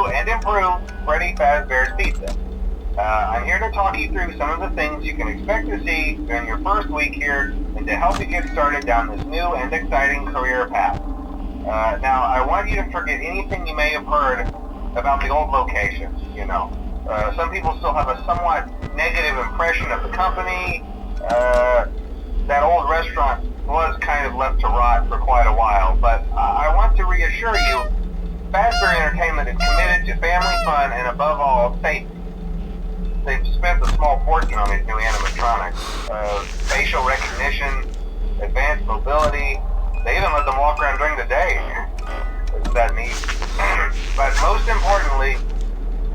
new and improved Freddy Fazbear's Pizza. I'm here to talk you through some of the things you can expect to see during your first week here and to help you get started down this new and exciting career path. Now, I want you to forget anything you may have heard about the old location. Some people still have a somewhat negative impression of the company. That old restaurant was kind of left to rot for quite a while, but I want to reassure you, Fazbear Entertainment is committed to family fun and above all, safety. They've spent a small fortune on these new animatronics. Facial recognition, advanced mobility. They even let them walk around during the day. Isn't that neat? But most importantly,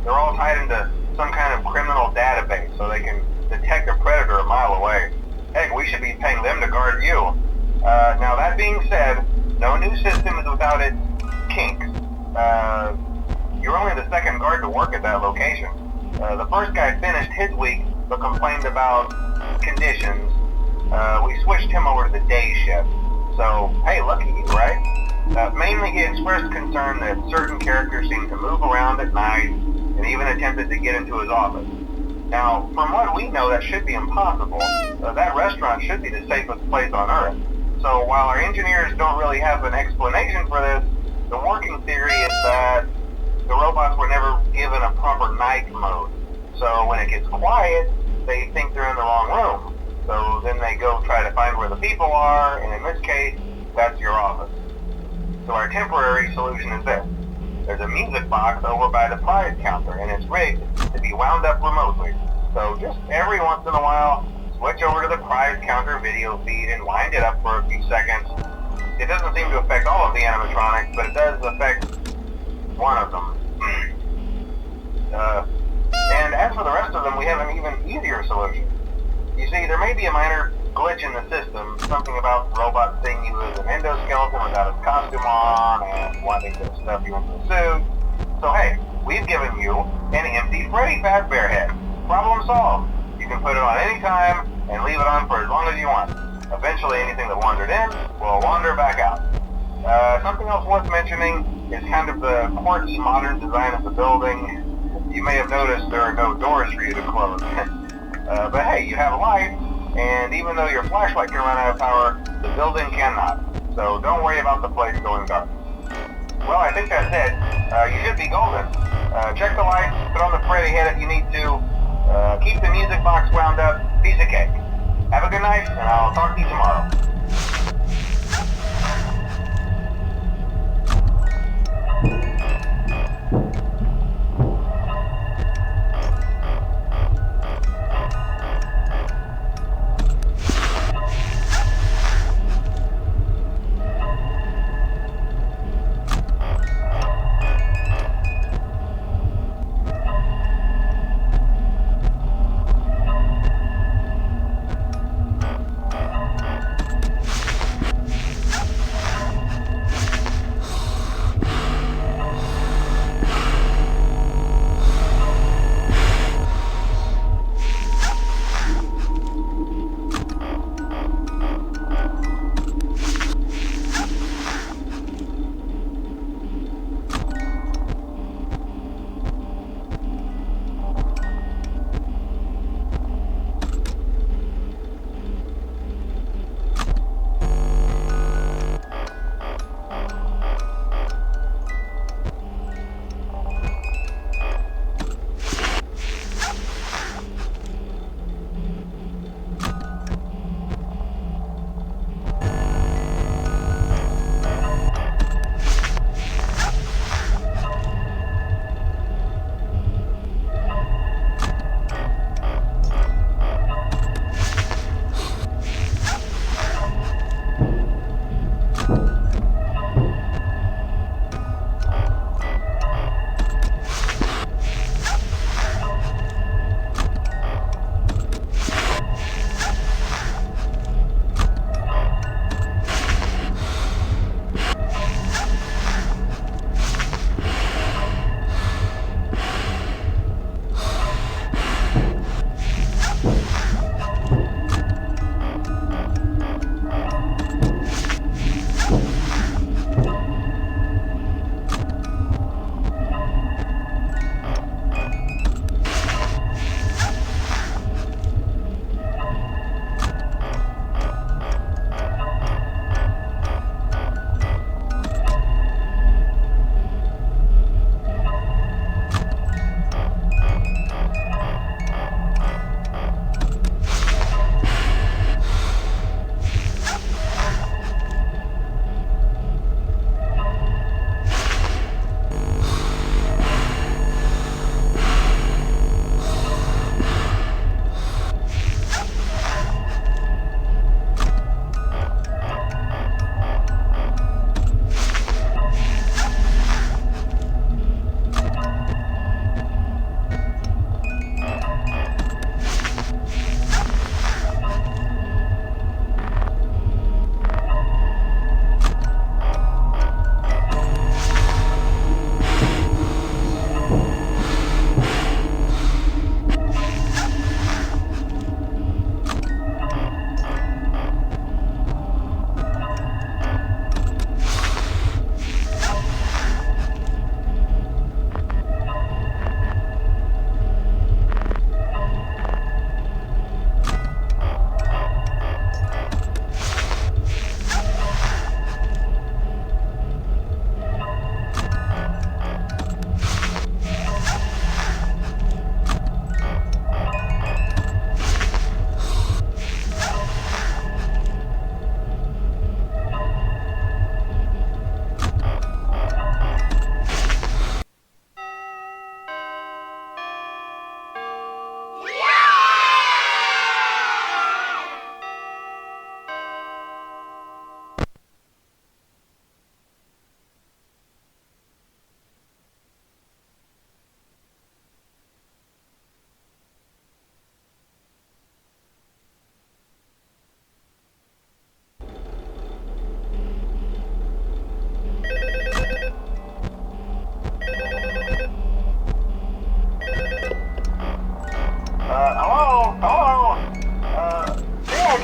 they're all tied into some kind of criminal database so they can detect a predator a mile away. Heck, we should be paying them to guard you. Now that being said, no new system is without its kinks. You're only the second guard to work at that location. The first guy finished his week but complained about conditions. We switched him over to the day shift. So, hey, lucky you, right? Mainly he expressed concern that certain characters seemed to move around at night and even attempted to get into his office. Now, from what we know, that should be impossible. That restaurant should be the safest place on Earth. So while our engineers don't really have an explanation for this, the working theory is that the robots were never given a proper night mode. So when it gets quiet, they think they're in the wrong room. So then they go try to find where the people are, and in this case, that's your office. So our temporary solution is this. There's a music box over by the prize counter, and it's rigged to be wound up remotely. So just every once in a while, switch over to the prize counter video feed and wind it up for a few seconds. It doesn't seem to affect all of the animatronics, but it does affect one of them. And as for the rest of them, we have an even easier solution. You see, there may be a minor glitch in the system, something about the robot seeing you as an endoskeleton without his costume on and wanting to stuff you into the suit. So hey, we've given you an empty Freddy Fazbear head. Problem solved. You can put it on any time and leave it on for as long as you want. Eventually anything that wandered in will wander back out. Something else worth mentioning is kind of the quirky modern design of the building. You may have noticed there are no doors for you to close. But hey, you have a light, and even though your flashlight can run out of power, the building cannot. So don't worry about the place going dark. Well, I think that's it. You should be golden. Check the lights, put on the Freddy head if you need to. Keep the music box wound up. Piece of cake. Have a good night, and I'll talk to you tomorrow.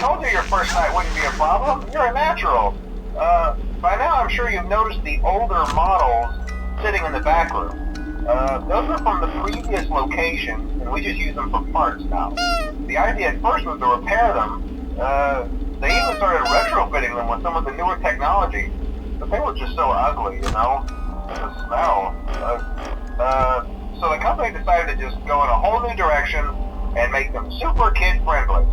told you your first night wouldn't be a problem. You're a natural. By now I'm sure you've noticed the older models sitting in the back room. Those are from the previous location, and we just use them for parts now. The idea at first was to repair them. They even started retrofitting them with some of the newer technology, but they were just so ugly, you know? The smell. So the company decided to just go in a whole new direction and make them super kid-friendly.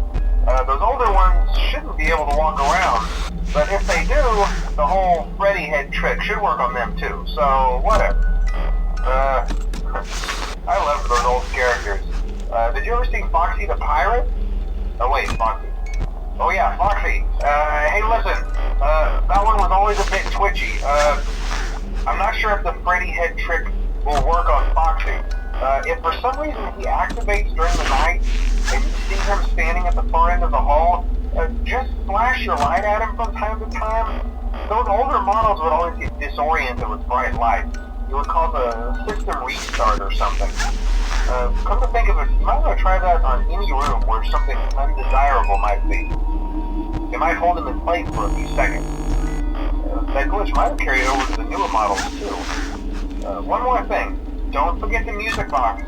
Those older ones shouldn't be able to walk around, but if they do, the whole Freddy head trick should work on them too, so whatever. I love those old characters. Did you ever see Foxy the Pirate? Oh wait, Foxy. Oh yeah, Foxy. Hey listen, that one was always a bit twitchy. I'm not sure if the Freddy head trick will work on Foxy. If for some reason he activates during the night, and you see him standing at the far end of the hall, just flash your light at him from time to time. Those older models would always get disoriented with bright lights. It would cause a system restart or something. Come to think of it, you might want to try that on any room where something undesirable might be. It might hold him in place for a few seconds. That glitch might have carried over to the newer models too. One more thing. Don't forget the music box.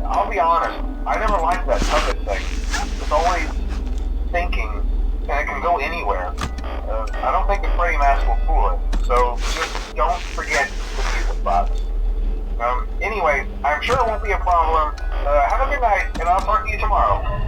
I'll be honest, I never liked that puppet thing. It's always thinking, and it can go anywhere. I don't think the Freddy mask will fool it, so just don't forget the music box. Anyway, I'm sure it won't be a problem. Have a good night, and I'll talk to you tomorrow.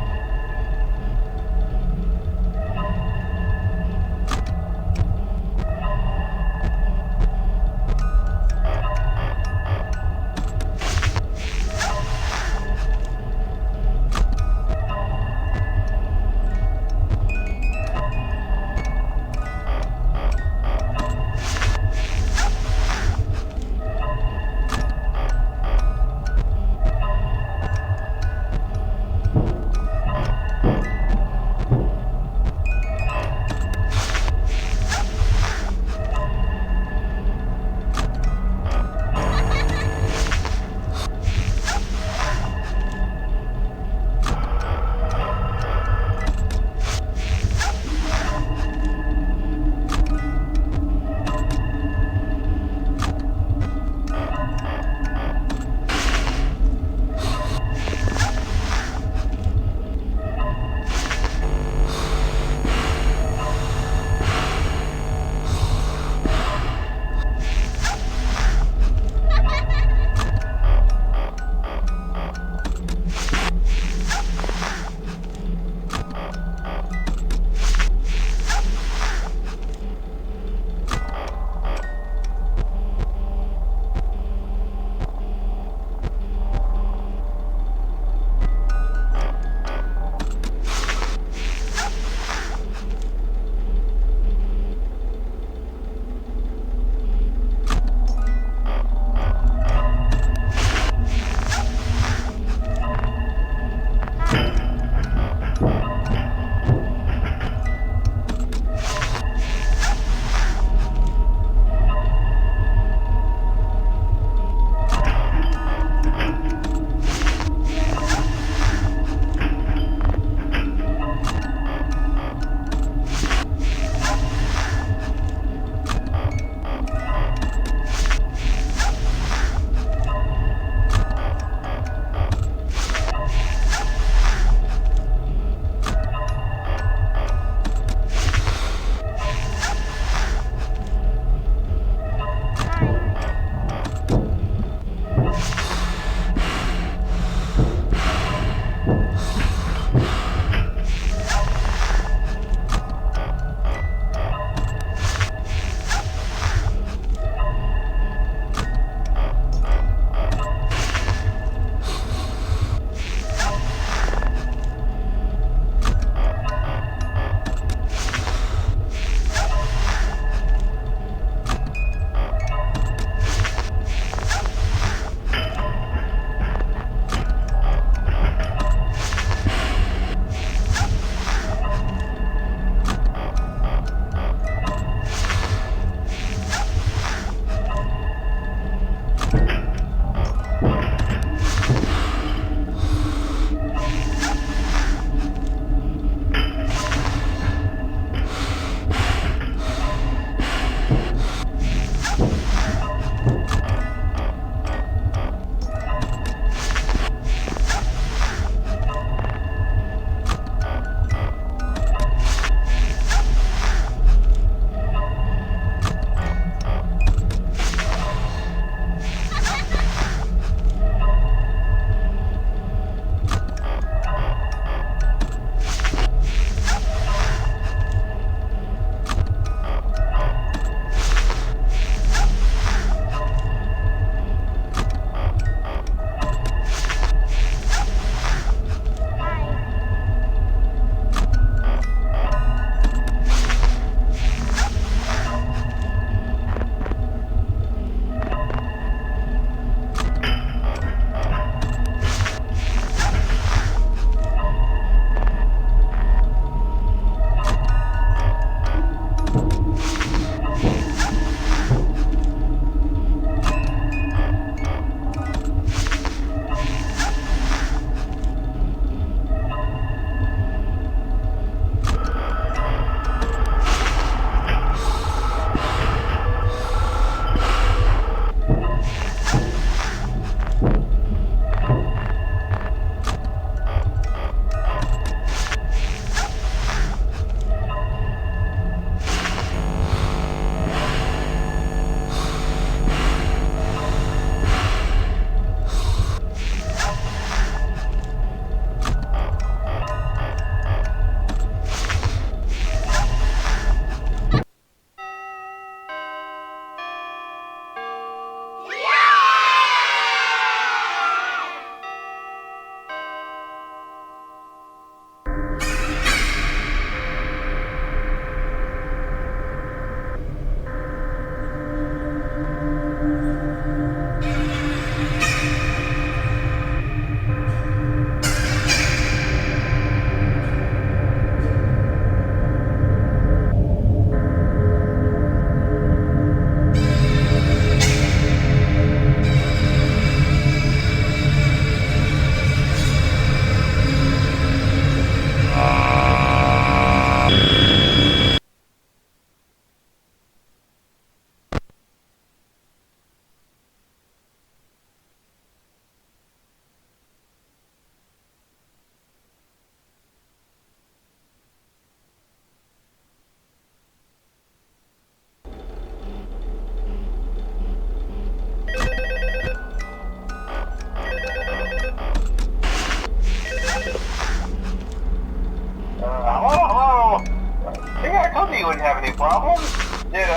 wouldn't have any problems. Did,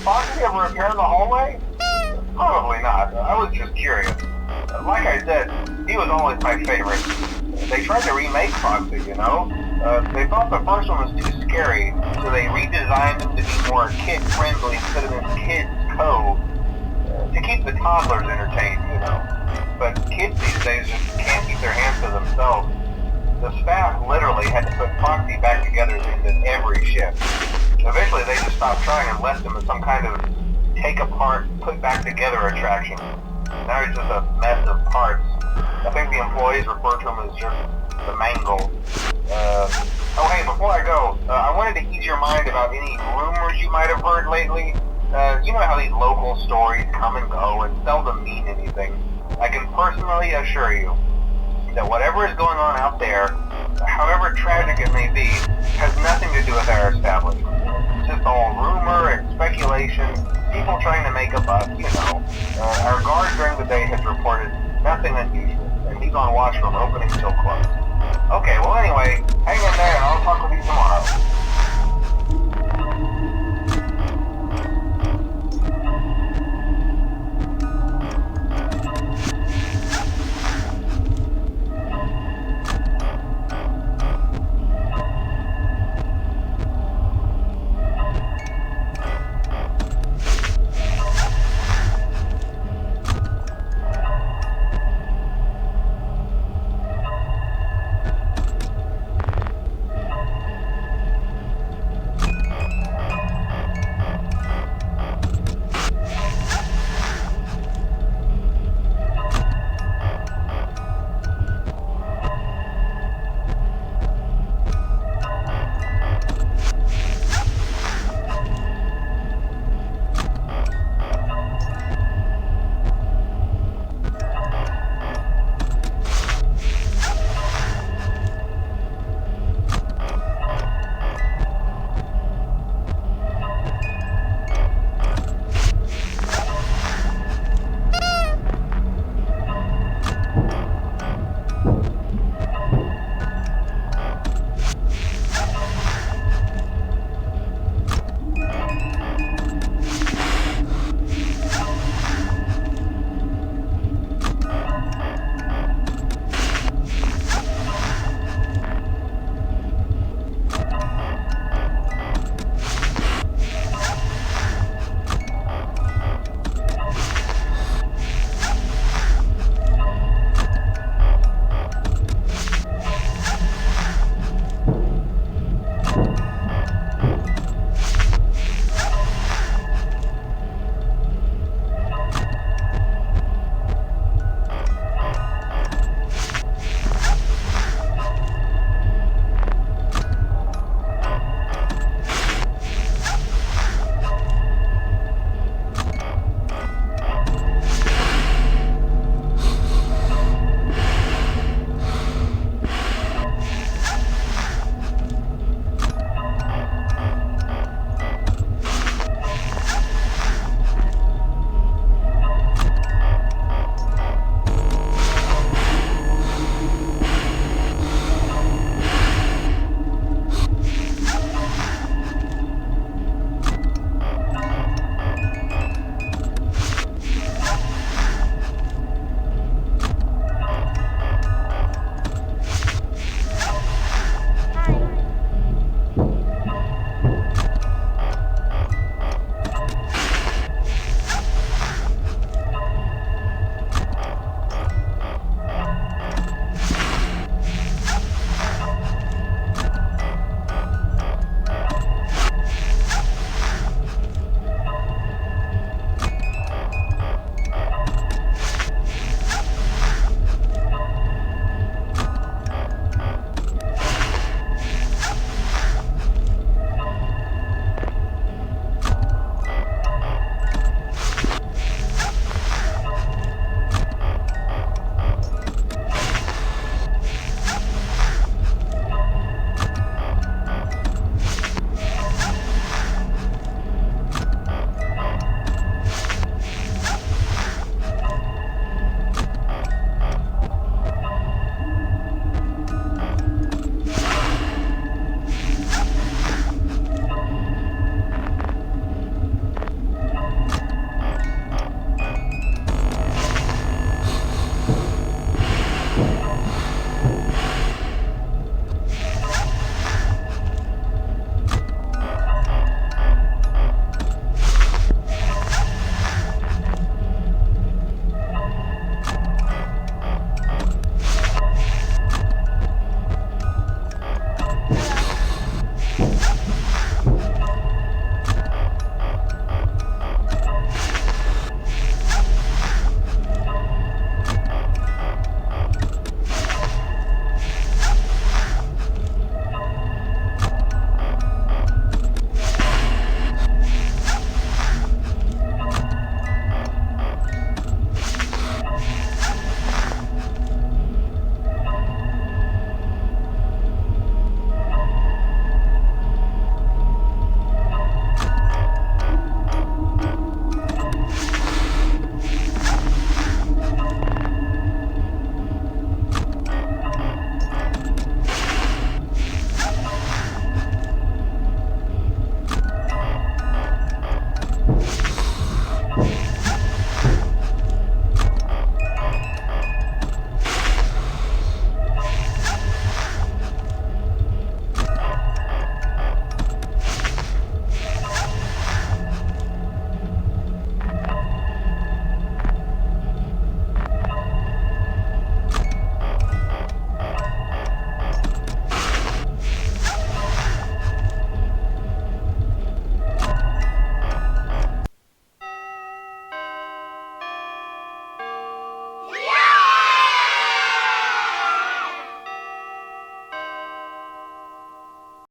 Foxy ever appear in the hallway? Probably not. I was just curious. Like I said, he was always my favorite. They tried to remake Foxy, you know? They thought the first one was too scary, so they redesigned him to be more kid-friendly instead of this Kids Cove. To keep the toddlers entertained, you know. But kids these days just can't keep their hands to themselves. The staff literally had to put Foxy back together at the end of every shift. Eventually they just stopped trying and left him as some kind of take apart, put back together attraction. Now he's just a mess of parts. I think the employees refer to him as just the mangle. Oh hey, before I go, I wanted to ease your mind about any rumors you might have heard lately. You know how these local stories come and go and seldom mean anything. I can personally assure you that whatever is going on out there, however tragic it may be, has nothing to do with our establishment. It's just all rumor and speculation, people trying to make a buck, you know. Our guard during the day has reported nothing unusual, and he's on watch from opening till close. Okay, well anyway, hang in there and I'll talk with you tomorrow.